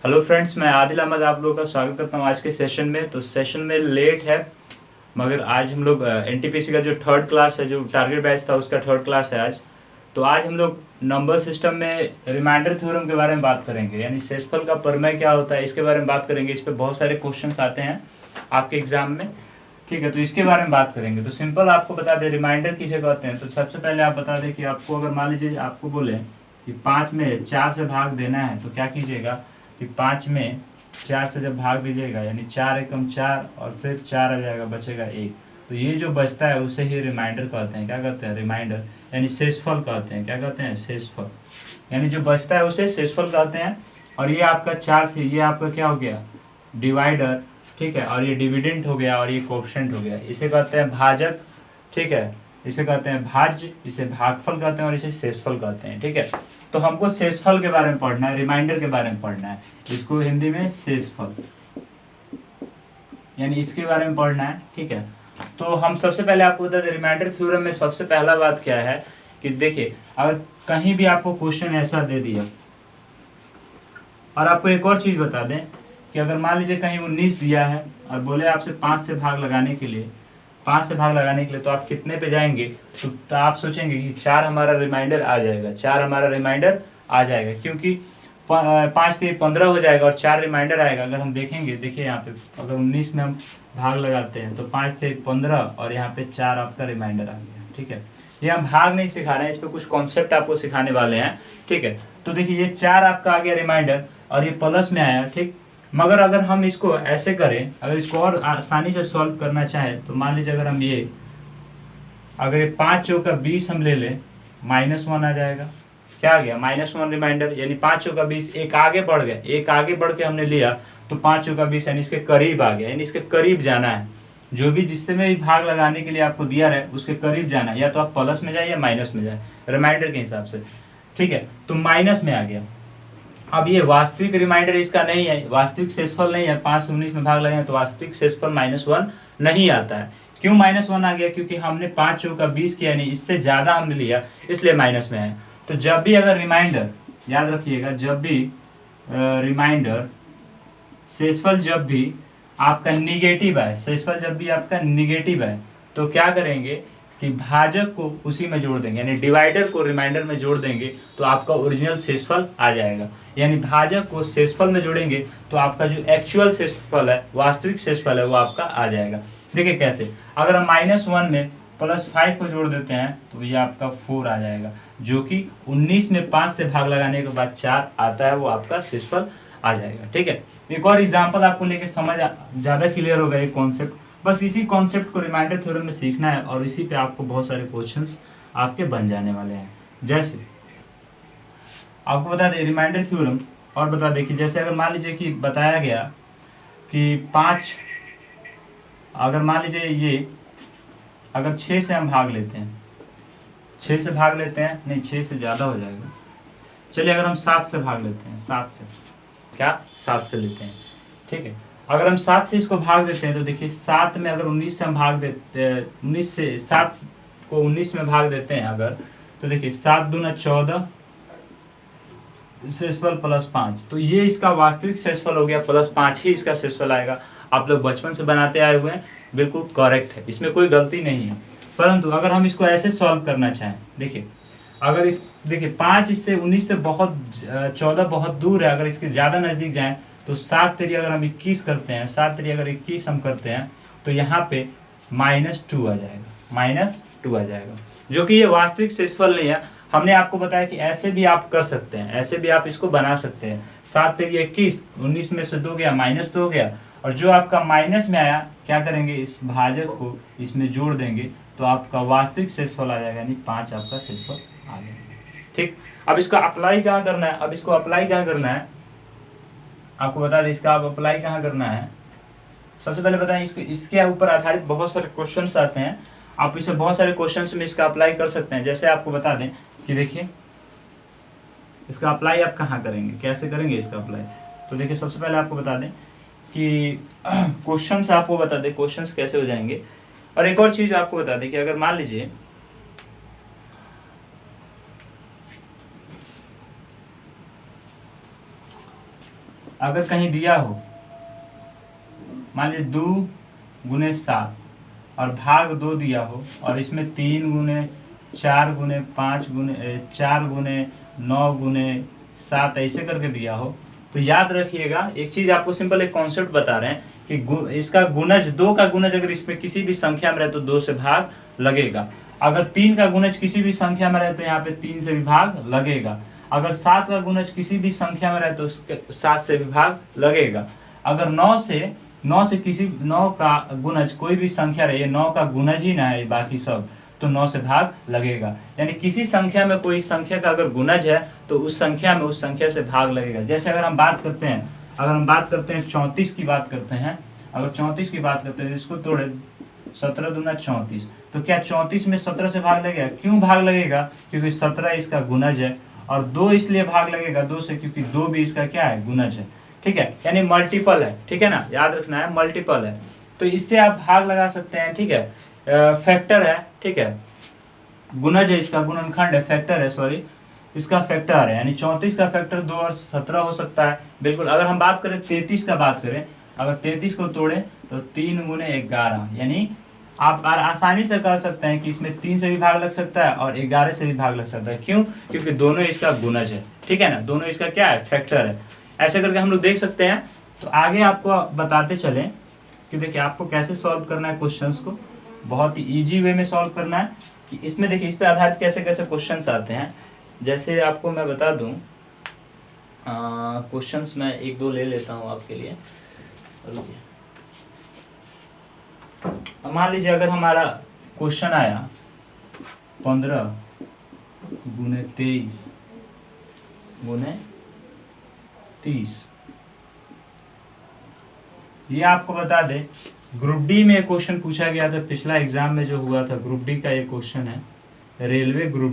Hello friends, मैं आदिल अहमद आप लोगों का स्वागत करता हूँ आज के सेशन में। तो सेशन में लेट है, मगर आज हम लोग एनटीपीसी का जो थर्ड क्लास है, जो टारगेट बैच था उसका थर्ड क्लास है आज। तो आज हम लोग नंबर सिस्टम में रिमाइंडर थ्योरम के बारे में बात करेंगे, यानी शेषफल का प्रमेय क्या होता है इसके बारे में बात करेंगे। इस पर बहुत सारे क्वेश्चन आते हैं आपके एग्जाम में, ठीक है। तो इसके बारे में बात करेंगे। तो सिंपल आपको बता दें रिमाइंडर किसे कहते हैं। तो सबसे पहले आप बता दें कि आपको अगर मान लीजिए आपको बोले कि 5 में 4 से भाग देना है, तो क्या कीजिएगा कि 5 में 4 से जब भाग दीजिएगा यानी 4 एकम 4 और फिर 4 आ जाएगा, बचेगा 1। तो ये जो बचता है उसे ही रिमाइंडर कहते हैं। क्या कहते हैं? रिमाइंडर, यानी शेषफल कहते हैं। क्या कहते हैं? शेषफल, यानी जो बचता है उसे शेषफल कहते हैं। और ये आपका 4 से ये आपका क्या हो गया? डिवाइडर, ठीक है। और ये डिविडेंट हो गया और ये कोएफिशिएंट हो गया। इसे कहते हैं भाजक, ठीक है। इसे कहते हैं भाज्य, इसे भागफल कहते हैं और इसे शेषफल कहते हैं, ठीक है। तो हमको शेषफल के बारे में पढ़ना है, रिमाइंडर के बारे में पढ़ना है। इसको हिंदी में शेषफल यानी इसके बारे में पढ़ना है, ठीक है। तो हम सबसे पहले आपको बता दें रिमाइंडर थ्योरम में सबसे पहला बात क्या है कि देखिए, अगर कहीं भी आपको क्वेश्चन ऐसा दे दिया और आपको एक और चीज बता दें कि अगर मान लीजिए कहीं 19 दिया है और बोले आपसे 5 से भाग लगाने के लिए, 5 से भाग लगाने के लिए, तो आप कितने पे जाएंगे? तो आप सोचेंगे कि 4 हमारा रिमाइंडर आ जाएगा, 4 हमारा रिमाइंडर आ जाएगा, क्योंकि 5 से 15 हो जाएगा और 4 रिमाइंडर आएगा। अगर हम देखेंगे, देखिए यहाँ पे अगर 19 में हम भाग लगाते हैं तो 5 से 15 और यहाँ पे 4 आपका रिमाइंडर आ गया, ठीक है। ये हम भाग नहीं सिखा रहे हैं, इस पर कुछ कॉन्सेप्ट आपको सिखाने वाले हैं, ठीक है। तो देखिए ये 4 आपका आ गया रिमाइंडर और ये प्लस में आया, ठीक। मगर अगर हम इसको ऐसे करें, अगर इसको और आसानी से सॉल्व करना चाहें, तो मान लीजिए अगर हम ये अगर ये 5 चौका 20 हम ले लें, -1 आ जाएगा। क्या आ गया? -1 रिमाइंडर, यानी 5 चौका 20, एक आगे बढ़ गया, एक आगे बढ़ के हमने लिया तो 5 चौका 20 यानी इसके करीब आ गया, यानी इसके करीब जाना है। जो भी जिससे में भी भाग लगाने के लिए आपको दिया रहे उसके करीब जाना है, या तो आप प्लस में जाए या माइनस में जाए रिमाइंडर के हिसाब से, ठीक है। तो माइनस में आ गया। अब ये वास्तविक रिमाइंडर इसका नहीं है, वास्तविक शेषफल नहीं है। 5 से 19 में भाग लगे तो वास्तविक शेषफल -1 नहीं आता है। क्यों -1 आ गया? क्योंकि हमने 5 चौका 20 किया, नहीं इससे ज्यादा हमने लिया, इसलिए माइनस में है। तो जब भी अगर रिमाइंडर, याद रखिएगा, जब भी रिमाइंडर शेषफल जब भी आपका निगेटिव है, शेषफल जब भी आपका निगेटिव है, तो क्या करेंगे कि भाजक को उसी में जोड़ देंगे, यानी डिवाइडर को रिमाइंडर में जोड़ देंगे तो आपका ओरिजिनल शेषफल आ जाएगा। यानी भाजक को शेषफल में जोड़ेंगे तो आपका जो एक्चुअल शेषफल है, वास्तविक शेषफल है, वो आपका आ जाएगा। देखिए कैसे, अगर हम -1 में +5 को जोड़ देते हैं तो ये आपका 4 आ जाएगा, जो कि 19 में 5 से भाग लगाने के बाद 4 आता है, वो आपका शेषफल आ जाएगा, ठीक है। एक और एग्जांपल आपको लेके समझ ज़्यादा क्लियर होगा ये कॉन्सेप्ट। बस इसी कॉन्सेप्ट को रिमाइंडर थ्योरम में सीखना है और इसी पे आपको बहुत सारे क्वेश्चंस आपके बन जाने वाले हैं। जैसे आपको बता दें रिमाइंडर थ्योरम, और बता दें कि जैसे अगर मान लीजिए कि बताया गया कि 5, अगर मान लीजिए ये अगर 6 से हम भाग लेते हैं, 6 से भाग लेते हैं, नहीं 6 से ज़्यादा हो जाएगा, चलिए अगर हम 7 से भाग लेते हैं, 7 से, क्या 7 से लेते हैं, ठीक है। अगर हम 7 से इसको भाग देते हैं तो देखिए 7 में अगर 19 से हम भाग देते हैं, 19 से 7 को 19 में भाग देते हैं अगर, तो देखिए 7 दूना 14 शेषफल +5, तो ये इसका वास्तविक शेषफल हो गया, +5 ही इसका शेषफल आएगा। आप लोग बचपन से बनाते आए हुए हैं, बिल्कुल करेक्ट है, इसमें कोई गलती नहीं है। परंतु अगर हम इसको ऐसे सॉल्व करना चाहें, देखिए अगर इस देखिए 5 इससे 19 से बहुत 14 बहुत दूर है, अगर इसके ज़्यादा नज़दीक जाएं तो 7 तेरी अगर हम 21 करते हैं, 7 तेरी अगर 21 हम करते हैं तो यहाँ पे -2 आ जाएगा, -2 आ जाएगा, जो कि ये वास्तविक शेषफल नहीं है। हमने आपको बताया कि ऐसे भी आप कर सकते हैं, ऐसे भी आप इसको बना सकते हैं। 7 तेरी 21, 19 में से 2 गया, -2 हो गया, और जो आपका माइनस में आया क्या करेंगे, इस भाजक को इसमें जोड़ देंगे तो आपका वास्तविक शेषफल आ जाएगा, यानी 5 आपका शेषफल आ जाएगा, ठीक। अब इसका अप्लाई कहाँ करना है? अब इसको अप्लाई कहाँ करना है आपको बता दें, इसका आप अप्लाई कहाँ करना है। सबसे पहले बताएं, इसको इसके ऊपर आधारित बहुत सारे क्वेश्चंस आते हैं, आप इसे बहुत सारे क्वेश्चंस में इसका अप्लाई कर सकते हैं। जैसे आपको बता दें कि देखिए इसका अप्लाई आप कहाँ करेंगे, कैसे करेंगे इसका अप्लाई। तो देखिए सबसे पहले आपको बता दें कि क्वेश्चंस आपको बता दें क्वेश्चंस कैसे हो जाएंगे। और एक और चीज आपको बता दें कि अगर मान लीजिए अगर कहीं दिया हो, मान लीजिए 2 × 7 और भाग 2 दिया हो, और इसमें 3 × 4 × 5 4 × 9 × 7 ऐसे करके दिया हो, तो याद रखिएगा एक चीज, आपको सिंपल एक कॉन्सेप्ट बता रहे हैं कि इसका गुणज, 2 का गुणज अगर इसमें किसी भी संख्या में रहे तो 2 से भाग लगेगा। अगर 3 का गुणज किसी भी संख्या में रहे तो यहाँ पे 3 से भी भाग लगेगा। अगर 7 का गुणज किसी भी संख्या में रहे तो 7 से भी भाग लगेगा। अगर 9 से किसी 9 का गुणज कोई भी संख्या रही है, 9 का गुणज ही ना है बाकी सब, तो 9 से भाग लगेगा। यानी किसी संख्या में कोई संख्या का अगर गुणज है तो उस संख्या में उस संख्या से भाग लगेगा। जैसे अगर हम बात करते हैं 34 की बात करते हैं, अगर 34 की बात करते हैं, इसको तोड़े 17 दूना 34, तो क्या 34 में 17 से भाग लगेगा? क्यों भाग लगेगा? क्योंकि 17 इसका गुणज है, और 2 इसलिए भाग लगेगा 2 से क्योंकि 2 भी इसका क्या है? गुणज है। ठीक है, यानी मल्टीपल है। ठीक है ना, याद रखना है मल्टीपल है, तो इससे आप भाग लगा सकते हैं। ठीक है, फैक्टर है। ठीक है, गुणज है इसका, गुणनखंड है, फैक्टर है, सॉरी इसका फैक्टर है, यानी 34 का फैक्टर 2 और 17 हो सकता है। बिल्कुल। अगर हम बात करें 33 का बात करें, अगर 33 को तोड़े तो 3 × 11, यानी आप आसानी से कर सकते हैं कि इसमें 3 से भी भाग लग सकता है और 11 से भी भाग लग सकता है। क्यों? क्योंकि दोनों इसका गुणज है। ठीक है ना, दोनों इसका क्या है? फैक्टर है। ऐसे करके हम लोग देख सकते हैं। तो आगे आपको बताते चले कि देखिए आपको कैसे सॉल्व करना है क्वेश्चंस को, बहुत ही ईजी वे में सॉल्व करना है। कि इसमें देखिए इस पे आधारित कैसे कैसे क्वेश्चंस आते हैं। जैसे आपको मैं बता दूं, क्वेश्चंस मैं 1-2 ले लेता हूं आपके लिए। मान लीजिए अगर हमारा क्वेश्चन आया 15 × 23 × 30, ये आपको बता दे ग्रुप डी में क्वेश्चन पूछा गया था, पिछला एग्जाम में जो हुआ था ग्रुप डी का ये क्वेश्चन है, रेलवे ग्रुप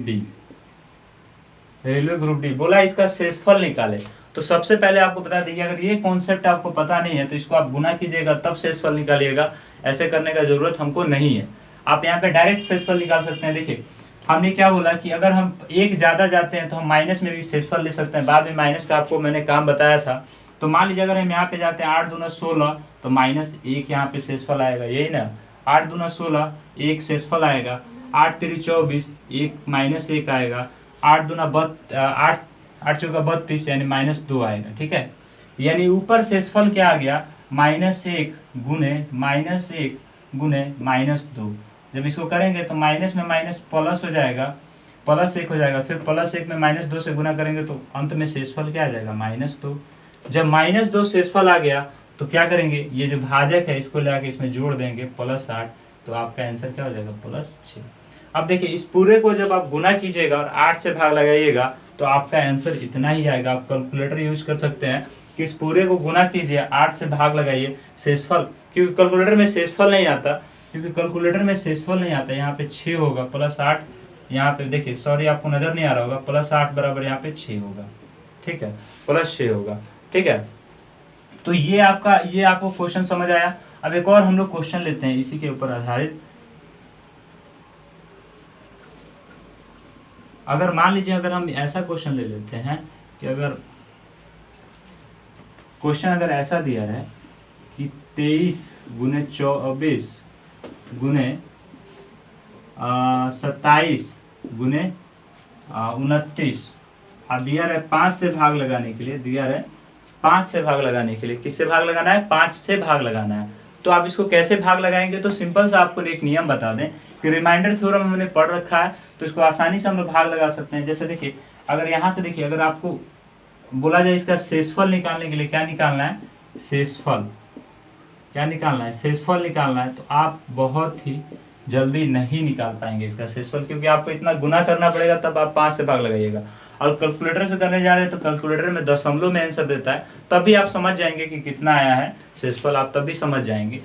डी बोला इसका शेषफल निकाले। तो सबसे पहले आपको बता दीजिए, अगर ये कॉन्सेप्ट आपको पता नहीं है तो इसको आप गुना कीजिएगा तब शेषफल निकालिएगा। ऐसे करने का जरूरत हमको नहीं है, आप यहाँ पे डायरेक्ट शेषफल निकाल सकते हैं। देखिए हमने क्या बोला कि अगर हम एक ज्यादा जाते हैं तो हम माइनस में भी शेषफल ले सकते हैं। बाद में माइनस का आपको मैंने काम बताया था। तो मान लीजिए अगर हम यहाँ पे जाते हैं 8 दूना 16, तो -1 यहाँ पे शेषफल आएगा, यही ना। 8 दूना 16, 1 शेषफल आएगा। 8 3 24, 1 -1 आएगा। 8 दूना 8 चौका 32, यानी -2 आएगा। ठीक है, यानी ऊपर शेषफल क्या आ गया? -1 गुने -2। जब इसको करेंगे तो माइनस में माइनस प्लस हो जाएगा, +1 हो जाएगा, फिर +1 में -2 से गुना करेंगे तो अंत में शेषफल क्या आ जाएगा? -2। जब -2 शेषफल आ गया तो क्या करेंगे? ये जो भाजक है इसको लाके इसमें जोड़ देंगे +8, तो आपका आंसर क्या हो जाएगा? +6। अब देखिए इस पूरे को जब आप गुना कीजिएगा और 8 से भाग लगाइएगा तो आपका आंसर इतना ही आएगा। आप कैलकुलेटर यूज कर सकते हैं कि इस पूरे को गुना कीजिए, 8 से भाग लगाइए, शेषफल, क्योंकि कैलकुलेटर में शेषफल नहीं आता, यहाँ पे 6 होगा +8, यहाँ पे देखिए सॉरी आपको नजर नहीं आ रहा होगा, +8 बराबर यहाँ पे 6 होगा। ठीक है, +6 होगा। ठीक है, तो ये आपको क्वेश्चन समझ आया। अब एक और हम लोग क्वेश्चन लेते हैं इसी के ऊपर आधारित। अगर मान लीजिए अगर हम ऐसा क्वेश्चन ले लेते हैं कि अगर क्वेश्चन अगर ऐसा दिया है कि 23 × 24 × 27 × 29 और दिया है 5 से भाग लगाने के लिए, किससे भाग लगाना है? 5 से भाग लगाना है। तो आप इसको कैसे भाग लगाएंगे? तो सिंपल सा आपको एक नियम बता दें कि रिमाइंडर थ्योरम हमने पढ़ रखा है, तो इसको आसानी से हम लोग भाग लगा सकते हैं। जैसे देखिए अगर यहाँ से देखिए, अगर आपको बोला जाए इसका शेषफल निकालने के लिए क्या निकालना है? शेषफल निकालना है, तो आप बहुत ही जल्दी नहीं निकाल पाएंगे इसका शेषफल, क्योंकि आपको इतना गुना करना पड़ेगा तब आप 5 से भाग लगाइएगा। और कैलकुलेटर से करने जा रहे हैं तो कैलकुलेटर में दशमलव में आंसर देता है, तभी आप समझ जाएंगे कि कितना आया है शेषफल, आप तभी समझ जाएंगे।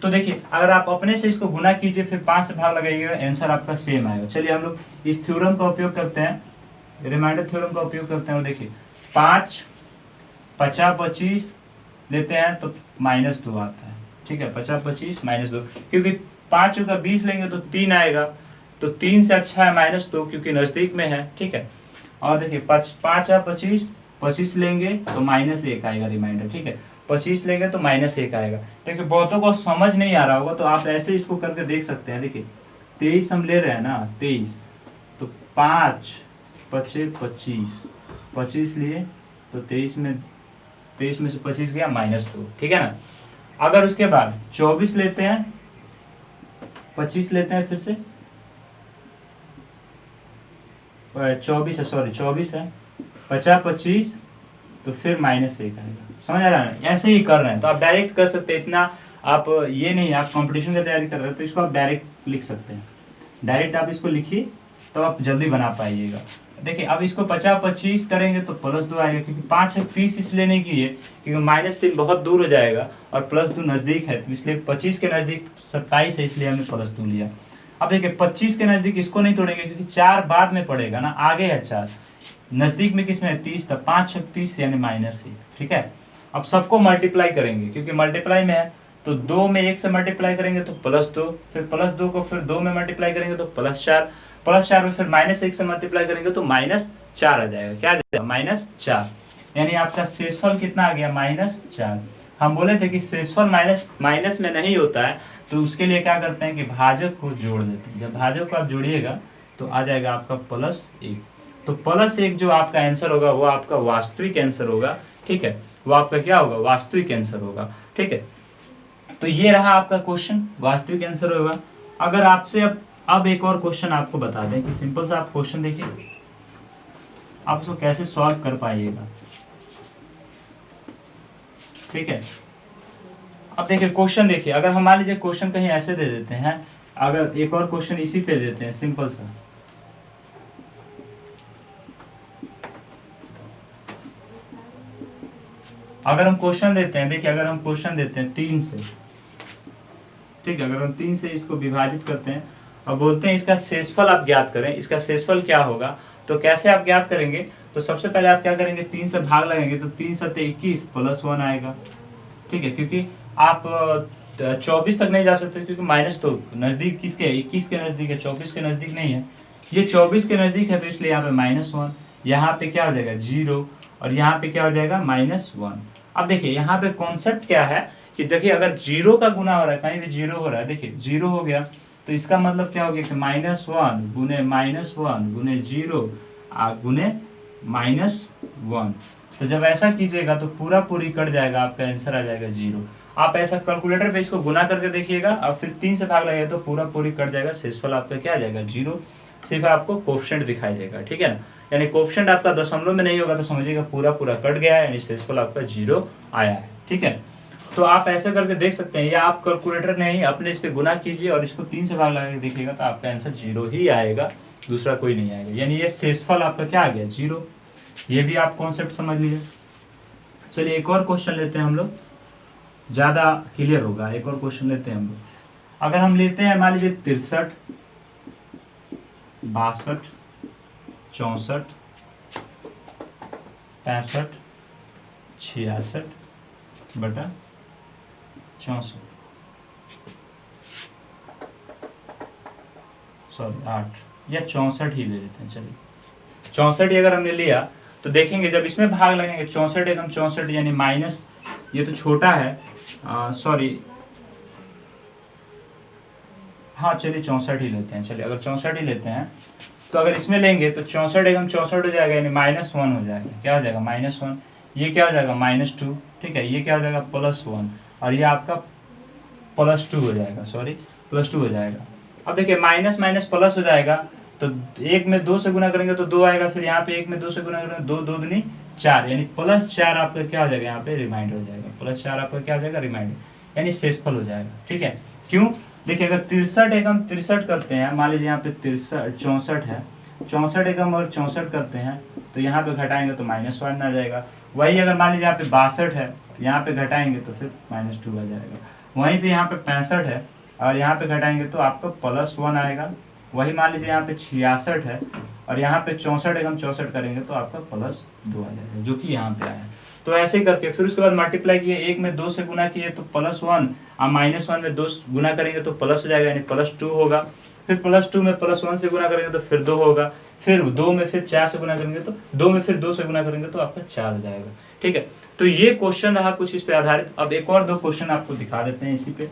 तो देखिए अगर आप अपने से इसको गुना कीजिए फिर 5 से भाग लगाइएगा, आंसर आपका सेम आएगा। चलिए हम लोग इस थ्योरम का उपयोग करते हैं, रिमाइंडर थ्योरम का उपयोग करते हैं। और देखिए 5 50 25 लेते हैं तो -2 आता है। ठीक है, 50 25 -2, क्योंकि 5 का 20 लेंगे तो 3 आएगा, तो 3 से अच्छा है -2 क्योंकि नजदीक में है। ठीक है, और देखिए 5 या 25 25 लेंगे तो -1 आएगा रिमाइंडर, ठीक है। 25 लेंगे तो -1 आएगा। देखिए बहुतों को समझ नहीं आ रहा होगा तो आप ऐसे इसको करके देख सकते हैं। देखिए 23 हम ले रहे हैं ना, 23 तो 5 25 25 25 लिए तो 23 में से 25 गया -2, ठीक है ना। अगर उसके बाद 24 लेते हैं, 25 लेते हैं, फिर से 24 है, सॉरी 24 है, 50 25 तो फिर -1 आएगा। समझ आ रहा है? ऐसे ही कर रहे हैं तो आप डायरेक्ट कर सकते हैं। इतना आप ये नहीं, आप कंपटीशन की तैयारी कर रहे हैं तो इसको आप डायरेक्ट लिख सकते हैं। डायरेक्ट आप इसको लिखिए तो आप जल्दी बना पाइएगा। देखिए अब इसको 50 25 करेंगे तो +2 आएगा, क्योंकि 5 है 20 इसलिए नहीं किए क्योंकि -3 बहुत दूर हो जाएगा और +2 नज़दीक है, तो इसलिए 25 के नज़दीक 27 है, इसलिए हमने +2 लिया। अब देखिए 25 के नज़दीक इसको नहीं तोड़ेंगे क्योंकि 4 बाद में पड़ेगा ना, आगे है 4, नज़दीक में किसमें है 30, तब 5 6 30 यानी -1, ठीक है। अब सबको मल्टीप्लाई करेंगे क्योंकि मल्टीप्लाई में है तो 2 में 1 से मल्टीप्लाई करेंगे तो +2, फिर +2 को फिर 2 में मल्टीप्लाई करेंगे तो +4, +4 में फिर -1 से मल्टीप्लाई करेंगे तो -4 आ जाएगा। क्या आ जाएगा? -4, यानी आपका शेषफल कितना आ गया? -4। हम बोले थे कि शेषफल माइनस में नहीं होता है तो उसके लिए क्या करते हैं कि भाजक को जोड़ देते हैं। जब भाजक को आप जोड़िएगा तो आ जाएगा आपका +1। तो +1 जो आपका आंसर होगा वो आपका वास्तविक आंसर होगा, ठीक है। वो आपका क्या होगा? वास्तविक आंसर होगा, ठीक है। तो ये रहा आपका क्वेश्चन, वास्तविक आंसर होगा। अगर आपसे अब एक और क्वेश्चन आपको बता दें कि सिंपल सा आप क्वेश्चन देखिए, आप उसको कैसे सॉल्व कर पाइएगा, ठीक है। अब देखिए क्वेश्चन देखिए, अगर हम मान लीजिए क्वेश्चन कहीं ऐसे दे देते हैं, अगर एक और क्वेश्चन इसी पे देते हैं सिंपल सा, अगर हम क्वेश्चन देते हैं, देखिए अगर हम क्वेश्चन देते हैं 3 से, ठीक है, अगर हम 3 से इसको विभाजित करते हैं और बोलते हैं इसका शेषफल आप ज्ञात करें, इसका शेषफल क्या होगा, तो कैसे आप ज्ञात करेंगे? तो सबसे पहले आप क्या करेंगे? 3 से भाग लगेंगे तो 3 7 21 +1 आएगा, ठीक है। क्योंकि आप 24 तक नहीं जा सकते क्योंकि माइनस तो नज़दीक किसके है? 21 के नज़दीक है, 24 के नज़दीक नहीं है। ये 24 के नज़दीक है तो इसलिए यहाँ पे -1, यहाँ पे क्या हो जाएगा 0 और यहाँ पे क्या हो जाएगा -1। अब देखिए यहाँ पे कॉन्सेप्ट क्या है कि देखिए अगर 0 का गुना हो रहा है, कहीं भी 0 हो रहा है, देखिए 0 हो गया तो इसका मतलब क्या हो गया कि -1 गुने -1 गुने 0 गुने -1। तो जब ऐसा कीजिएगा तो पूरी कट जाएगा, आपका आंसर आ जाएगा 0। आप ऐसा कैलकुलेटर पे इसको गुना करके देखिएगा और फिर 3 से भाग लगेगा तो पूरी कट जाएगा, शेषफल आपका क्या आ जाएगा 0। सिर्फ आपको कोएफिशिएंट दिखाई देगा, ठीक है ना। यानी कोएफिशिएंट आपका दशमलव में नहीं होगा तो समझिएगा पूरा कट गया है, यानी शेषफल आपका 0 आया है, ठीक है। तो आप ऐसे करके देख सकते हैं, या आप कैलकुलेटर नहीं अपने इससे गुना कीजिए और इसको 3 से भाग लगा के देखिएगा तो आपका आंसर 0 ही आएगा, दूसरा कोई नहीं आएगा। यानी ये शेषफल आपका क्या आ गया 0। ये भी आप कॉन्सेप्ट समझ लीजिए। चलिए एक और क्वेश्चन लेते हैं हम लोग, ज़्यादा क्लियर होगा। एक और क्वेश्चन लेते हैं हम लोग, अगर हम लेते हैं मान लीजिए 63 62 64 65 66 बटा 64, सॉरी 8 या 64 ही ले लेते हैं। चलिए 64 ही अगर हमने लिया तो देखेंगे जब इसमें भाग लगेंगे 64 एकम 64 यानी माइनस, ये तो छोटा है, सॉरी हाँ चलिए 64 ही लेते हैं। चलिए अगर 64 ही लेते हैं तो अगर इसमें लेंगे तो 64 एकम 64 हो जाएगा, यानी -1 हो जाएगा। क्या हो जाएगा? -1। ये क्या हो जाएगा? -2, ठीक है। ये क्या हो जाएगा? +1 और ये आपका +2 हो जाएगा, सॉरी +2 हो जाएगा। अब देखिए माइनस माइनस प्लस हो जाएगा तो 1 में 2 से गुना करेंगे तो 2 आएगा, फिर यहाँ पे 1 में 2 से गुना करेंगे 2 2 दूनी 4, यानी +4 आपका क्या हो जाएगा? यहाँ पे रिमाइंडर हो जाएगा। +4 आपका क्या हो जाएगा? रिमाइंडर, यानी शेषफल हो जाएगा, ठीक है। क्यों? देखिए अगर 63 एकम 63 करते हैं, मान लीजिए यहाँ पे 64 है, 64 एकम और 64 करते हैं तो यहाँ पे घटाएंगे तो -1 आ जाएगा। वही अगर मान लीजिए यहाँ पे 62 है, यहाँ पे घटाएंगे तो फिर -2 आ जाएगा। वहीं पे यहाँ पे 65 है और यहाँ पे घटाएंगे तो आपका +1 आएगा। वही मान लीजिए यहाँ पे 66 है और यहाँ पे 64 एकम 64 करेंगे तो आपका +2 आ जाएगा, जो कि यहाँ पे आया है। तो ऐसे ही करके फिर उसके बाद मल्टीप्लाई किए, 1 में 2 से गुना किए तो +1 और -1 में 2 गुना करेंगे तो प्लस हो जाएगा, यानी +2 होगा। फिर +2 में +1 से गुना करेंगे तो फिर 2 होगा, फिर 2 में फिर 4 से गुना करेंगे तो 2 में फिर 2 से गुना करेंगे तो आपका 4 हो जाएगा। ठीक है, तो ये क्वेश्चन रहा कुछ इस पे आधारित। अब एक और 2 क्वेश्चन आपको दिखा देते हैं इसी पे।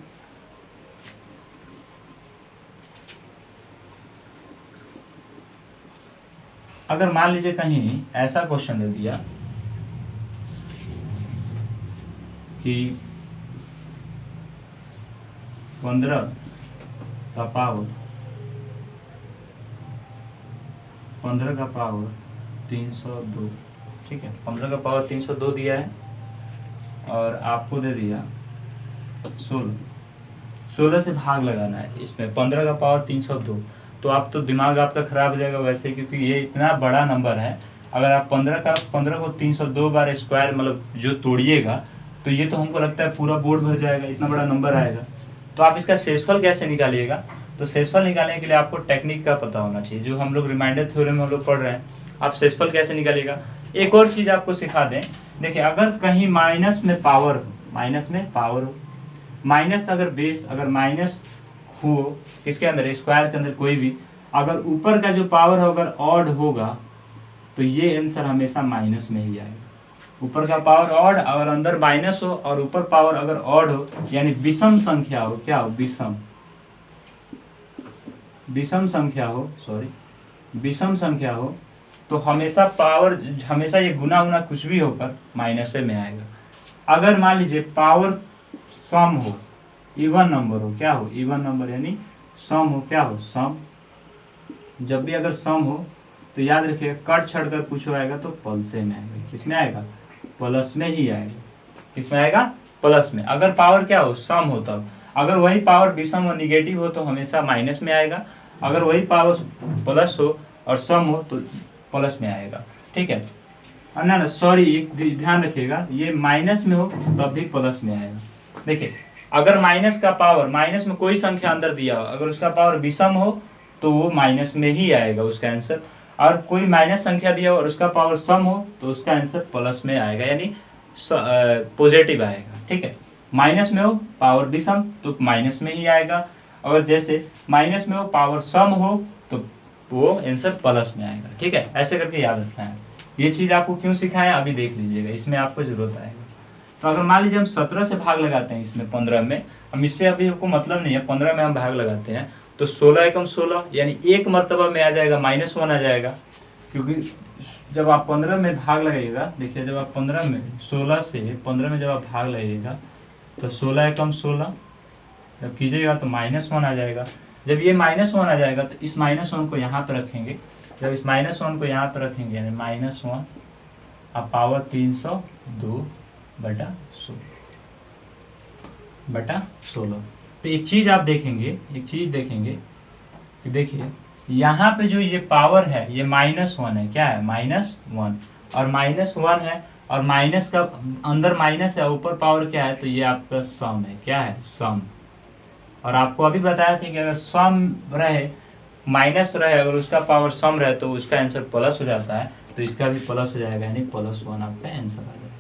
अगर मान लीजिए कहीं ऐसा क्वेश्चन दे दिया कि 15 का पावर 302, ठीक है, 15 का पावर 302 दिया है और आपको दे दिया 16 से भाग लगाना है इसमें 15 का पावर 302। तो आप तो दिमाग आपका खराब हो जाएगा वैसे, क्योंकि ये इतना बड़ा नंबर है। अगर आप 15 को 302 बार स्क्वायर मतलब जो तोड़िएगा तो ये तो हमको लगता है पूरा बोर्ड भर जाएगा, इतना बड़ा नंबर आएगा। तो आप इसका शेषफल कैसे निकालिएगा? तो शेषफल निकालने के लिए आपको टेक्निक का पता होना चाहिए, जो हम लोग रिमाइंडर थ्योरम में हम लोग पढ़ रहे हैं। आप शेषफल कैसे निकालिएगा? एक और चीज आपको सिखा दें। देखिए, अगर कहीं माइनस में पावर हो, माइनस अगर बेस अगर माइनस हो इसके अंदर स्क्वायर के अंदर कोई भी, अगर ऊपर का जो पावर हो अगर ऑड होगा तो ये आंसर हमेशा माइनस में ही आएगा। ऊपर का पावर ऑड अगर अंदर माइनस हो और ऊपर पावर अगर ऑड हो, यानी विषम संख्या हो, क्या हो? विषम संख्या हो तो हमेशा पावर, हमेशा ये गुना उना कुछ भी होकर माइनस में आएगा। अगर मान लीजिए पावर सम हो, इवन नंबर हो, क्या हो? इवन नंबर, यानी सम हो, क्या हो? सम। जब भी अगर सम हो तो याद रखिएगा कट छड़ कर कुछ आएगा तो प्लस में आएगा। किस में आएगा? प्लस में ही आएगा। किस में आएगा? प्लस में। अगर पावर क्या हो? सम हो तब। अगर वही पावर विषम और निगेटिव हो तो हमेशा माइनस में आएगा। अगर वही पावर प्लस हो और सम हो तो प्लस में आएगा। ठीक है ना? सॉरी, एक ध्यान रखिएगा, ये माइनस में हो तब भी प्लस में आएगा। देखिए, अगर माइनस का पावर, माइनस में कोई संख्या अंदर दिया हो, अगर उसका पावर विषम हो तो वो माइनस में ही आएगा उसका आंसर। और कोई माइनस संख्या दिया हो और उसका पावर सम हो तो उसका आंसर प्लस में आएगा, यानी पॉजिटिव आएगा। ठीक है, माइनस में हो पावर विषम तो माइनस में ही आएगा, और जैसे माइनस में हो पावर सम हो तो वो आंसर प्लस में आएगा। ठीक है, ऐसे करके याद रखना है। ये चीज आपको क्यों सिखाएं अभी देख लीजिएगा, इसमें आपको जरूरत आएगा। तो अगर मान लीजिए हम 17 से भाग लगाते हैं इसमें 15 में, हम इसलिए अभी हमको मतलब नहीं है, 15 में हम भाग लगाते हैं तो 16 एकम 16, यानी एक मर्तबा में आ जाएगा, -1 आ जाएगा। क्योंकि जब आप 15 में भाग लगाइएगा, देखिए जब आप 15 में 16 से 15 में जब आप भाग लगाइएगा तो 16 एकम 16 जब कीजिएगा तो -1 आ जाएगा। जब ये -1 आ जाएगा तो इस -1 को यहाँ पर रखेंगे। जब इस -1 को यहाँ पर रखेंगे यानी -1 अब पावर 302/16। तो एक चीज आप देखेंगे, कि देखिए यहाँ पे जो ये पावर है ये -1 है, क्या है? -1, और -1 है और माइनस का अंदर माइनस है, ऊपर पावर क्या है? तो ये आपका सम है, क्या है? सम। और आपको अभी बताया था कि अगर सम रहे, माइनस रहे, अगर उसका पावर सम रहे तो उसका आंसर प्लस हो जाता है, तो इसका भी प्लस हो जाएगा, यानी +1 आपका आंसर आ जाएगा।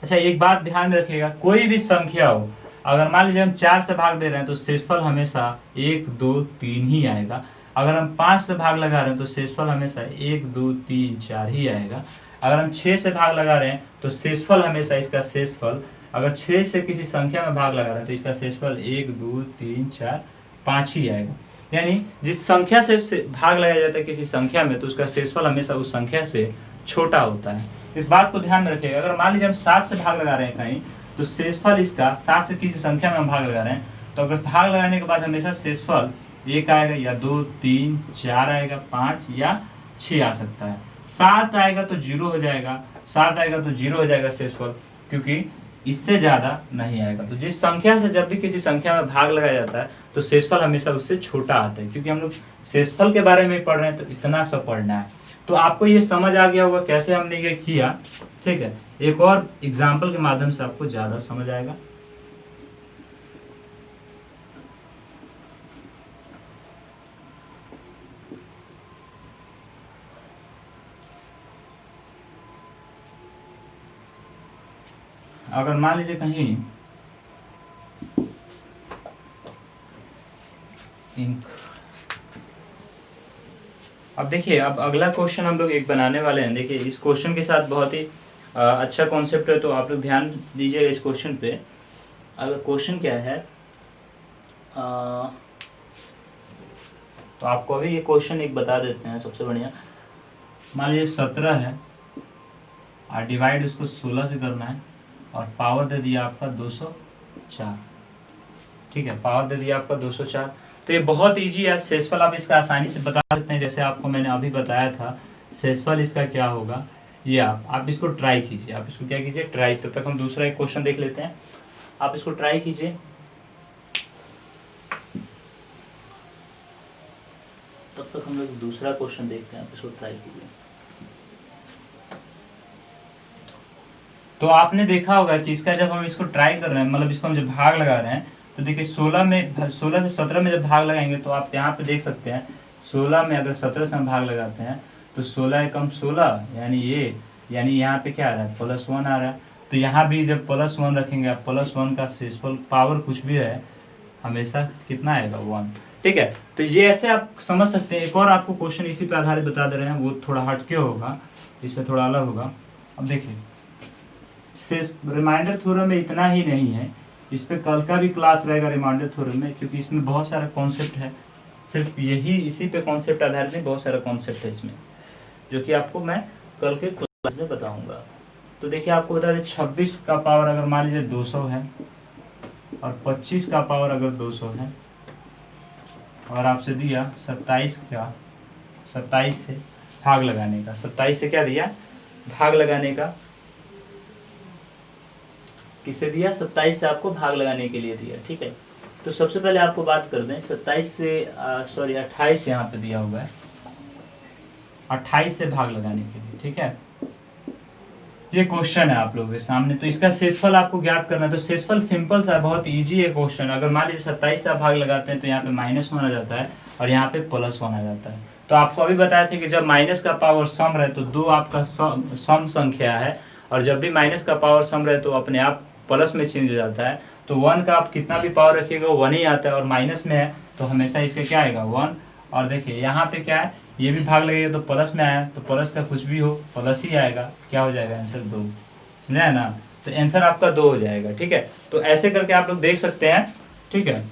अच्छा, एक बात ध्यान रखिएगा, कोई भी संख्या हो, अगर मान लीजिए हम 4 से भाग दे रहे हैं तो शेषफल हमेशा 1 2 3 ही आएगा। अगर हम 5 से भाग लगा रहे हैं तो शेषफल हमेशा 1 2 3 4 ही आएगा। अगर हम 6 से भाग लगा रहे हैं तो शेषफल हमेशा, इसका शेषफल अगर 6 से किसी संख्या में भाग लगा रहे हैं तो इसका शेषफल 1 2 3 4 5 ही आएगा। यानी जिस संख्या से भाग लगाया जाता है किसी संख्या में तो उसका शेषफल हमेशा उस संख्या से छोटा होता है। इस बात को ध्यान रखिएगा। अगर मान लीजिए हम 7 से भाग लगा रहे हैं कहीं तो शेषफल इसका 7 से किसी संख्या में हम भाग लगा रहे हैं तो अगर भाग लगाने के बाद हमेशा शेषफल 1 आएगा या 2 3 4 आएगा, 5 या 6 आ सकता है। 7 आएगा तो 0 हो जाएगा, 7 आएगा तो 0 हो जाएगा शेषफल, क्योंकि इससे ज्यादा नहीं आएगा। तो जिस संख्या से जब भी किसी संख्या में भाग लगाया जाता है तो शेषफल हमेशा उससे छोटा आता है। क्योंकि हम लोग शेषफल के बारे में पढ़ रहे हैं तो इतना सब पढ़ना है। तो आपको ये समझ आ गया होगा कैसे हमने ये किया। ठीक है, एक और एग्जाम्पल के माध्यम से आपको ज्यादा समझ आएगा। अगर मान लीजिए कहीं इंक अब देखिए, अब अगला क्वेश्चन हम लोग एक बनाने वाले हैं। देखिए इस क्वेश्चन के साथ बहुत ही अच्छा कॉन्सेप्ट है, तो आप लोग ध्यान दीजिएगा इस क्वेश्चन पे। अगर क्वेश्चन क्या है, तो आपको अभी ये क्वेश्चन एक बता देते हैं सबसे बढ़िया। मान लीजिए 17 है और डिवाइड उसको 16 से करना है, और पावर दे दिया आपका 204। ठीक है, पावर दे दिया आपका 204। तो ये बहुत इजी है, शेषफल आप इसका आसानी से बता सकते हैं। जैसे आपको मैंने अभी बताया था शेषफल इसका क्या होगा, ये आप इसको ट्राई कीजिए। आप इसको क्या कीजिए, ट्राई। तब तक हम दूसरा एक क्वेश्चन देख लेते हैं, आप इसको ट्राई कीजिए। तब तक हम लोग दूसरा क्वेश्चन देखते हैं, आप इसको ट्राई कीजिए। तो आपने देखा होगा कि इसका जब हम इसको ट्राई कर रहे हैं, मतलब इसको हम जब भाग लगा रहे हैं, तो देखिए 16 से 17 में जब भाग लगाएंगे तो आप यहाँ पे देख सकते हैं 16 में अगर 17 से हम भाग लगाते हैं तो 16 एकम 16, यानी ये, यानी यहाँ पे क्या आ रहा है, +1 आ रहा है। तो यहाँ भी जब +1 रखेंगे आप, +1 का शेषफल पावर कुछ भी है हमेशा कितना आएगा, 1। ठीक है, तो ये ऐसे आप समझ सकते हैं। एक और आपको क्वेश्चन इसी पे आधारित बता दे रहे हैं, वो थोड़ा हटके होगा, इससे थोड़ा अलग होगा। अब देखिए रिमाइंडर थ्योरम में इतना ही नहीं है, इस पे कल का भी क्लास रहेगा रिमाइंडर थ्योरम में, क्योंकि इसमें बहुत सारा कॉन्सेप्ट है। सिर्फ यही इसी पे कॉन्सेप्ट आधारित नहीं, बहुत सारा कॉन्सेप्ट है इसमें, जो कि आपको मैं कल के क्लास में बताऊंगा। तो देखिए आपको बता दें 26 का पावर अगर मान लीजिए 200 है, और 25 का पावर अगर 200 है, और आपसे दिया 27 से भाग लगाने का, 27 से क्या दिया, भाग लगाने का। किसे दिया, 27 से आपको भाग लगाने के लिए दिया। ठीक है, तो सबसे पहले आपको बात कर दें 27 से 28 यहाँ पे दिया हुआ है, 28 से भाग लगाने के लिए। ठीक है, ये क्वेश्चन है आप लोगों के सामने। तो इसका शेषफल आपको ज्ञात करना है। तो शेषफल सिंपल सा, बहुत इजी है क्वेश्चन। अगर मान लीजिए 27 से आप भाग लगाते हैं तो यहाँ पे -1 आ जाता है, और यहाँ पे +1 आ जाता है। तो आपको अभी बताया था कि जब माइनस का पावर सम रहे तो 2 आपका सम संख्या है, और जब भी माइनस का पावर सम रहे तो अपने आप प्लस में चेंज हो जाता है। तो 1 का आप कितना भी पावर रखिएगा 1 ही आता है, और माइनस में है तो हमेशा इसका क्या आएगा, 1। और देखिए यहाँ पे क्या है, ये भी भाग लगेगा तो प्लस में आया, तो प्लस का कुछ भी हो प्लस ही आएगा। क्या हो जाएगा आंसर, 2। समझा है ना, तो आंसर आपका 2 हो जाएगा। ठीक है, तो ऐसे करके आप लोग देख सकते हैं। ठीक है,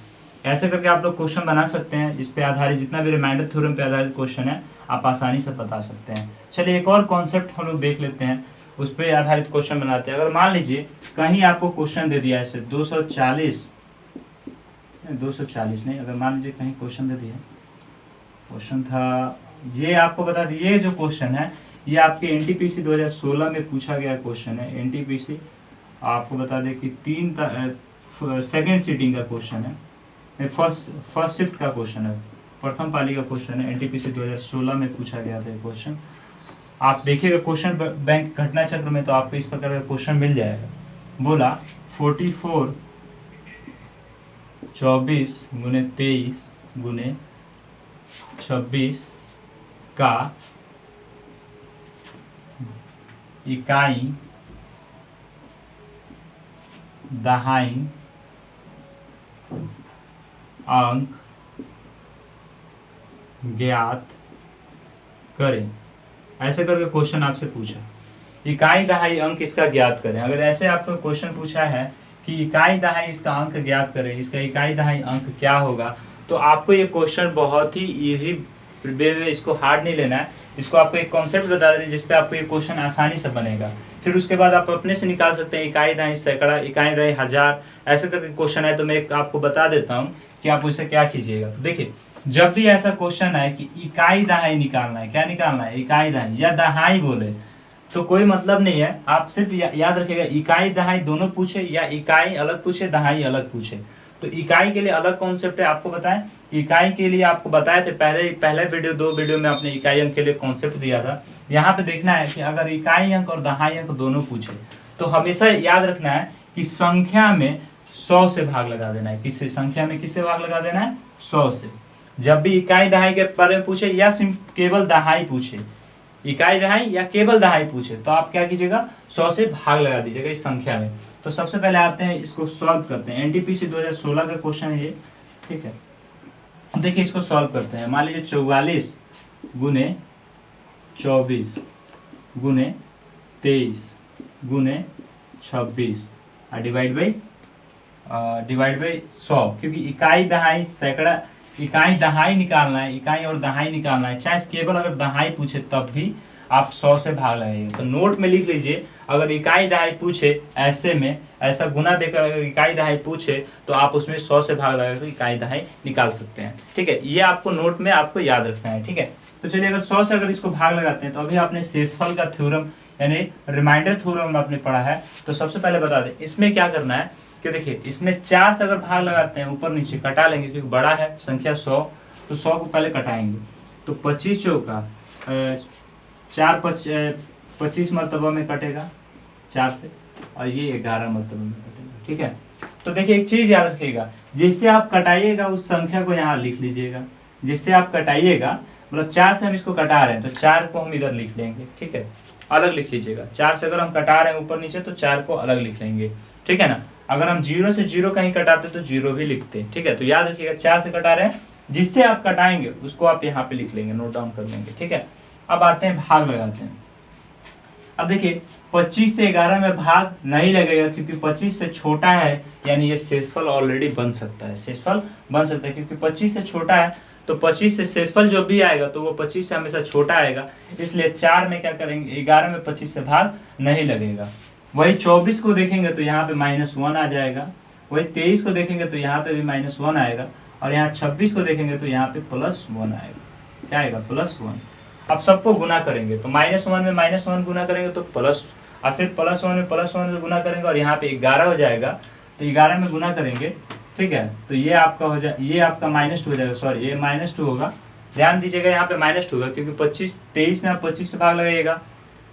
ऐसे करके आप लोग क्वेश्चन बना सकते हैं। इस पे आधारित जितना भी रिमाइंडर थ्योरम पे आधारित क्वेश्चन है आप आसानी से बता सकते हैं। चलिए एक और कॉन्सेप्ट हम लोग देख लेते हैं, उस पर आधारित क्वेश्चन बनाते हैं। अगर मान लीजिए कहीं आपको क्वेश्चन दे दिया ऐसे 240 नहीं, अगर मान लीजिए कहीं क्वेश्चन दे दिया, क्वेश्चन था ये, आपको बता दिए ये जो क्वेश्चन है ये आपके एनटीपीसी 2016 में पूछा गया क्वेश्चन है। एनटीपीसी आपको बता दें कि 3 सेकेंड सीटिंग का क्वेश्चन है, फर्स्ट शिफ्ट का क्वेश्चन है, प्रथम पाली का क्वेश्चन है। एनटीपीसी 2016 में पूछा गया था क्वेश्चन। आप देखिएगा क्वेश्चन बैंक घटना चक्र में, तो आपको इस प्रकार का क्वेश्चन मिल जाएगा। बोला 44 24 गुने 23 गुने 26 का इकाई दहाई अंक ज्ञात करें। ऐसे करके क्वेश्चन आपसे पूछा, इकाई दहाई अंक इसका ज्ञात करें। अगर ऐसे आपको क्वेश्चन पूछा है कि इकाई दहाई इसका अंक ज्ञात करें, इसका इकाई दहाई अंक क्या होगा, तो आपको ये क्वेश्चन बहुत ही इजी वे में, इसको हार्ड नहीं लेना है। इसको आपको एक कॉन्सेप्ट बता दें जिसपे आपको ये क्वेश्चन आसानी से बनेगा। फिर उसके बाद आप अपने से निकाल सकते हैं इकाई दहाई सैकड़ा, इकाई दहाई हजार, ऐसे करके क्वेश्चन है। तो मैं आपको बता देता हूँ कि आप उससे क्या कीजिएगा। तो देखिए जब भी ऐसा क्वेश्चन आए कि इकाई दहाई निकालना है, क्या निकालना है, इकाई दहाई या दहाई बोले तो कोई मतलब नहीं है। आप सिर्फ याद रखिएगा इकाई दहाई दोनों पूछे, या इकाई अलग पूछे दहाई अलग पूछे। तो इकाई के लिए अलग कॉन्सेप्ट है, आपको बताएं। इकाई के लिए आपको बताए थे पहले वीडियो 2 वीडियो में आपने इकाई अंक के लिए कॉन्सेप्ट दिया था। यहाँ पे देखना है कि अगर इकाई अंक और दहाई अंक दोनों पूछे तो हमेशा याद रखना है कि संख्या में 100 से भाग लगा देना है। किससे, संख्या में किससे भाग लगा देना है, 100 से। जब भी इकाई दहाई के बारे में पूछे या केवल दहाई पूछे, इकाई दहाई या केवल दहाई पूछे, तो आप क्या कीजिएगा, 100 से भाग लगा दीजिएगा इस संख्या में। तो सबसे पहले आते हैं इसको सॉल्व करते हैं। एनटीपीसी 2016 का क्वेश्चन है ये। ठीक है, देखिए इसको सॉल्व करते हैं। मान लीजिए 44 गुने 24 गुने 23 गुने 26 और डिवाइड बाई 100, क्योंकि इकाई दहाई सैकड़ा, इकाई दहाई निकालना है, इकाई और दहाई निकालना है, चाहे केवल अगर दहाई पूछे तब भी आप 100 से भाग लगाइए। तो नोट में लिख लीजिए, अगर इकाई दहाई पूछे ऐसे में, ऐसा गुना देकर अगर इकाई दहाई पूछे तो आप उसमें 100 से भाग लगाकर तो इकाई दहाई निकाल सकते हैं। ठीक है, ये आपको नोट में आपको याद रखना है। ठीक है, तो चलिए अगर 100 से अगर इसको भाग लगाते हैं तो अभी आपने शेषफल का थ्योरम यानी रिमाइंडर थ्योरम आपने पढ़ा है। तो सबसे पहले बता दें इसमें क्या करना है कि देखिए इसमें 4 से अगर भाग लगाते हैं ऊपर नीचे कटा लेंगे, क्योंकि बड़ा है संख्या 100, तो 100 को पहले कटाएंगे। तो 25 चौका 4 25 मरतबा में कटेगा 4 से, और ये 11 मरतबा में कटेगा। ठीक है, तो देखिए एक चीज याद रखिएगा, जिससे आप कटाइएगा उस संख्या को यहाँ लिख लीजिएगा। जिससे आप कटाइएगा, मतलब 4 से हम इसको कटा रहे हैं तो 4 को हम इधर लिख लेंगे। ठीक है, अलग लिख लीजिएगा। 4 से अगर हम कटा रहे हैं ऊपर नीचे तो 4 को अलग लिख लेंगे। ठीक है ना, अगर हम 0 से 0 कहीं कटाते तो 0 भी लिखते हैं। ठीक है, तो याद रखिएगा 4 से कटा रहे हैं, जिससे आप कटाएंगे उसको आप यहाँ पे लिख लेंगे, नोट डाउन कर लेंगे। ठीक है, अब आते हैं भाग लगाते हैं। अब देखिए 25 से 11 में भाग नहीं लगेगा, क्योंकि 25 से छोटा है, यानी ये शेषफल ऑलरेडी बन सकता है, शेषफल बन सकता है, क्योंकि 25 से छोटा है तो 25 से शेषफल जो भी आएगा तो वो 25 से हमेशा छोटा आएगा। इसलिए 4 में क्या करेंगे, 11 में 25 से भाग नहीं लगेगा। वही 24 को देखेंगे तो यहाँ पे -1 आ जाएगा, वही 23 को देखेंगे तो यहाँ पे भी -1 आएगा, और यहाँ 26 को देखेंगे तो यहाँ पे +1 आएगा। क्या आएगा, +1। अब सबको गुना करेंगे तो -1 में -1 गुना करेंगे तो प्लस, और फिर +1 में +1 से गुना करेंगे और यहाँ पे 11 हो जाएगा, तो 11 में गुना करेंगे। ठीक है, तो ये आपका हो जाए, ये आपका -2 हो जाएगा, सॉरी ये -2 होगा। ध्यान दीजिएगा यहाँ पे -2 होगा, क्योंकि 23 में आप 25 से भाग लगेगा।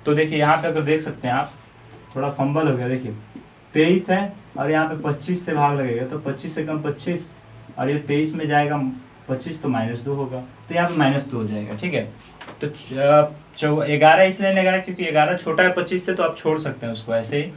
तो देखिए यहाँ पे अगर देख सकते हैं आप, थोड़ा फंबल हो गया, देखिए 23 है और यहाँ पे 25 से भाग लगेगा, तो 25 से कम 25, और ये 23 में जाएगा 25 तो -2 होगा, तो यहाँ पे -2 हो जाएगा। ठीक है, तो 11 इसलिए लगाया क्योंकि 11 छोटा है 25 से, तो आप छोड़ सकते हैं उसको ऐसे ही।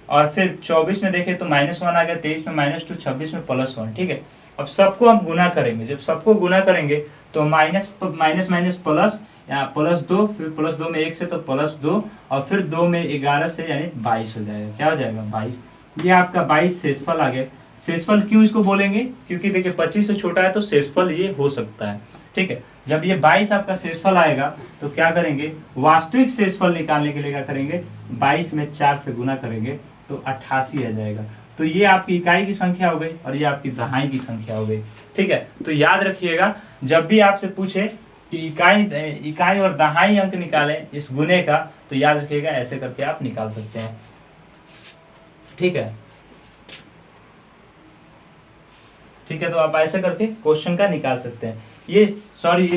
और फिर 24 में देखें तो -1 आ गया, 23 में -2, 26 में +1। ठीक है, अब सबको हम गुना करेंगे, जब सबको गुना करेंगे तो माइनस प्लस, यहाँ +2, फिर +2 में 1 से तो +2, और फिर 2 में 11 से यानी 22 हो जाएगा। क्या हो जाएगा, 22। ये आपका 22 शेषफल आ गया। शेषफल क्यों इसको बोलेंगे, क्योंकि देखिए 25 से छोटा है तो शेषफल ये हो सकता है। ठीक है, जब ये 22 आपका शेषफल आएगा तो क्या करेंगे, वास्तविक शेषफल निकालने के लिए क्या करेंगे, 22 में 4 से गुना करेंगे तो 88 आ जाएगा। तो ये आपकी इकाई की संख्या हो गई और ये आपकी दहाई की संख्या हो गई। ठीक है, तो याद रखिएगा जब भी आपसे पूछे कि इकाई और दहाई अंक निकालें इस गुने का, तो याद रखिएगा ऐसे करके आप निकाल सकते हैं। ठीक है, ठीक है, तो आप ऐसे करके क्वेश्चन का निकाल सकते हैं। ये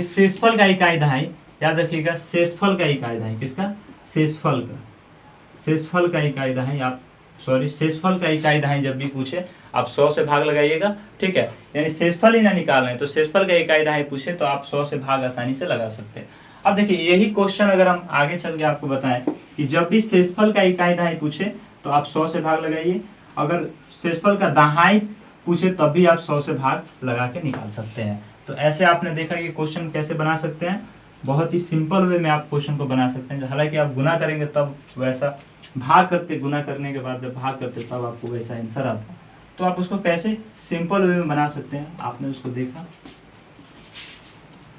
शेषफल का इकाई दहाई, याद रखिएगा शेषफल का इकाई दहाई, किसका, शेषफल का इकाई दहाई आप शेषफल का इकाई दहाई जब भी पूछे आप 100 से भाग लगाइएगा। ठीक है, यानी शेषफल ही ना निकाल रहे हैं तो शेषफल का इकाई दहाई पूछे तो आप 100 से भाग आसानी से लगा सकते हैं। अब देखिए यही क्वेश्चन अगर हम आगे चल के आपको बताएं कि जब भी शेषफल का इकाई दहाई पूछे तो आप 100 से भाग लगाइए, अगर शेषफल का दहाई पूछे तब भी आप 100 से भाग लगा के निकाल सकते हैं। तो ऐसे आपने देखा कि क्वेश्चन कैसे बना सकते हैं, बहुत ही सिंपल वे में आप क्वेश्चन को बना सकते हैं। हालांकि आप गुना करेंगे तब वैसा, भाग करते गुना करने के बाद जब भाग करते तब आपको वैसा आंसर आता है। तो आप उसको कैसे सिंपल वे में बना सकते हैं, आपने उसको देखा।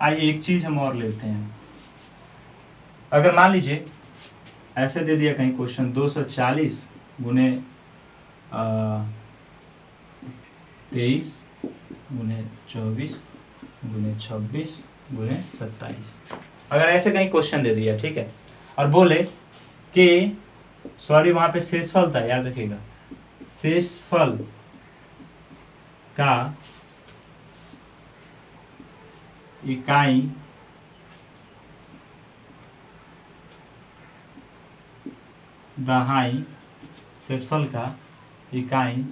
आइए एक चीज हम और लेते हैं। अगर मान लीजिए ऐसे दे दिया कहीं क्वेश्चन 240 गुने 23 गुने 24 गुने 26 गुने 27, अगर ऐसे कहीं क्वेश्चन दे दिया, ठीक है, और बोले कि वहां पे शेषफल था, याद रखिएगा शेषफल का इकाई दहाई, शेषफल का इकाई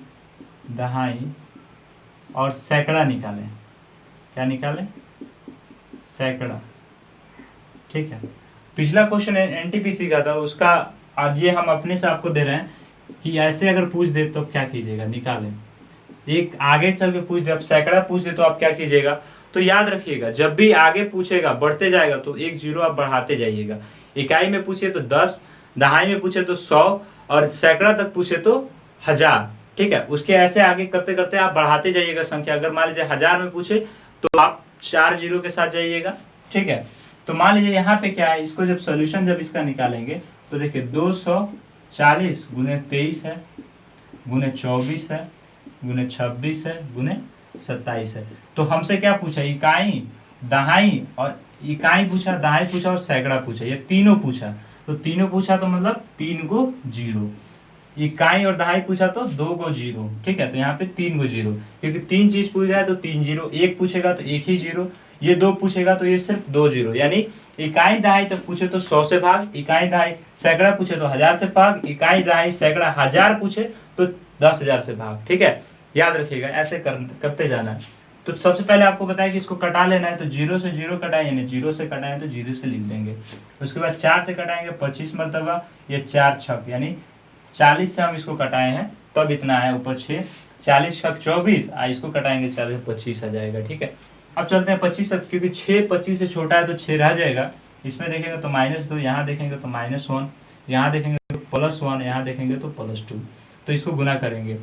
दहाई और सैकड़ा निकालें। क्या निकालें, सैकड़ा। ठीक है, पिछला क्वेश्चन एनटीपीसी का था उसका, आज ये हम अपने से आपको दे रहे हैं कि ऐसे अगर पूछ दे तो क्या कीजिएगा, निकालें। एक आगे चल के पूछ दे, अब सैकड़ा पूछ दे तो आप क्या कीजिएगा, तो याद रखिएगा जब भी आगे पूछेगा बढ़ते जाएगा तो एक जीरो आप बढ़ाते जाइएगा। इकाई में पूछे तो 10, दहाई में पूछे तो 100 और सैकड़ा तक पूछे तो 1000। ठीक है, उसके ऐसे आगे करते करते आप बढ़ाते जाइएगा संख्या। अगर मान लीजिए 1000 में पूछे तो आप 4 जीरो के साथ जाइएगा। ठीक है, तो मान लीजिए यहाँ पे क्या है, इसको जब सोल्यूशन जब इसका निकालेंगे तो देखिए 240 गुने 23 है, गुने 24 है, गुने 26 है, गुने 27 है। तो हमसे क्या पूछा, इकाई, दहाई और इकाई पूछा, दहाई पूछा और सैकड़ा पूछा, ये तीनों पूछा। तो तीनों पूछा तो मतलब 3 गो जीरो। इकाई और दहाई पूछा तो 2 गो जीरो। ठीक है, तो यहाँ पे 3 गो जीरो, क्योंकि 3 चीज पूछ जाए तो 3 जीरो। एक पूछेगा तो 1 ही जीरो, ये 2 पूछेगा तो ये सिर्फ 2 जीरो। यानी इकाई दहाई तक पूछे तो 100 से भाग, इकाई दहाई सैकड़ा पूछे तो 1000 से भाग, इकाई दहाई सैकड़ा 1000 पूछे तो 10,000 से भाग। ठीक है, याद रखिएगा ऐसे करते जाना है। तो सबसे पहले आपको बताया कि इसको कटा लेना है, तो 0 से 0 कटाए, यानी 0 से कटाए तो 0 से लिख देंगे। उसके बाद 4 से कटाएंगे 25 मरतबा, ये 4 छक, यानी 40 से हम इसको कटाए हैं तब इतना है ऊपर 6, 40 छक 24, इसको कटाएंगे 40 25 आ जाएगा। ठीक है, अब चलते हैं 25 तक, क्योंकि 6 25 से छोटा है तो 6 रह जाएगा। इसमें देखेंगे तो -2, यहाँ देखेंगे तो -1, यहाँ देखेंगे तो +1, यहाँ देखेंगे तो +2। तो इसको गुना करेंगे,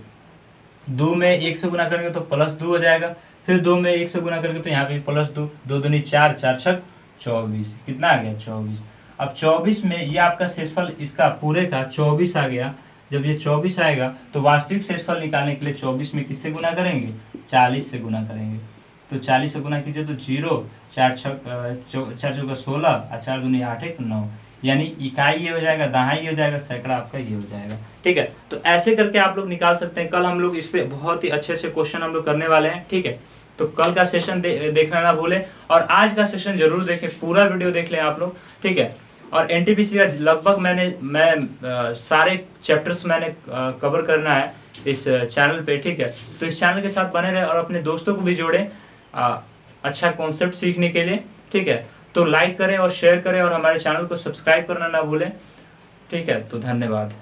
2 में 1 से गुना करेंगे तो +2 हो जाएगा, फिर 2 में 1 से गुना करेंगे तो यहाँ पे +2, 2 दूनी 4, 4 छक 24, कितना आ गया 24। अब 24 में ये आपका शेषफल इसका पूरे का 24 आ गया। जब ये 24 आएगा तो वास्तविक शेषफल निकालने के लिए 24 में किससे गुना करेंगे, 40 से गुना करेंगे। तो 40 से गुना कीजिए तो 0, 4 चौका 16 और 4 दूनी 8 1 9, यानी इकाई ये हो जाएगा, दहाई ये हो जाएगा, सैकड़ा आपका ये हो जाएगा। ठीक है, तो ऐसे करके आप लोग निकाल सकते हैं। कल हम लोग इस पे बहुत ही अच्छे अच्छे क्वेश्चन हम लोग करने वाले हैं। ठीक है, तो कल का सेशन देखना ना भूलें और आज का सेशन जरूर देखें, पूरा वीडियो देख लें आप लोग। ठीक है, और एनटीपीसी का लगभग मैं सारे चैप्टर्स मैंने कवर करना है इस चैनल पे। ठीक है, तो इस चैनल के साथ बने रहे और अपने दोस्तों को भी जोड़ें अच्छा कॉन्सेप्ट सीखने के लिए। ठीक है, तो लाइक करें और शेयर करें और हमारे चैनल को सब्सक्राइब करना ना भूलें। ठीक है, तो धन्यवाद।